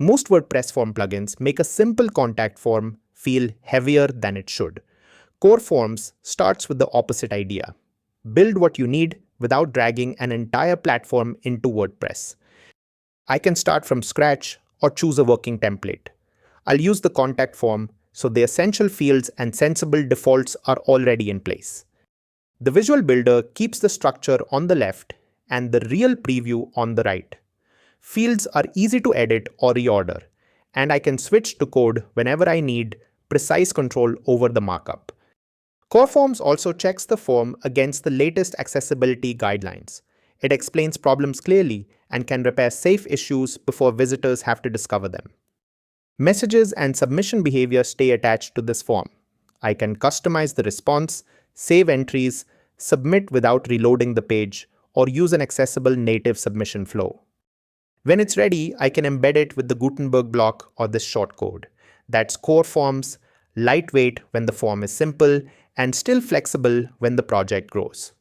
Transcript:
Most WordPress form plugins make a simple contact form feel heavier than it should. Core Forms starts with the opposite idea. Build what you need without dragging an entire platform into WordPress. I can start from scratch or choose a working template. I'll use the contact form so the essential fields and sensible defaults are already in place. The visual builder keeps the structure on the left and the real preview on the right. Fields are easy to edit or reorder, and I can switch to code whenever I need precise control over the markup. Core Forms also checks the form against the latest accessibility guidelines. It explains problems clearly and can repair safe issues before visitors have to discover them. Messages and submission behavior stay attached to this form. I can customize the response, save entries, submit without reloading the page, or use an accessible native submission flow. When it's ready, I can embed it with the Gutenberg block or this shortcode. That's Core Forms, lightweight when the form is simple, and still flexible when the project grows.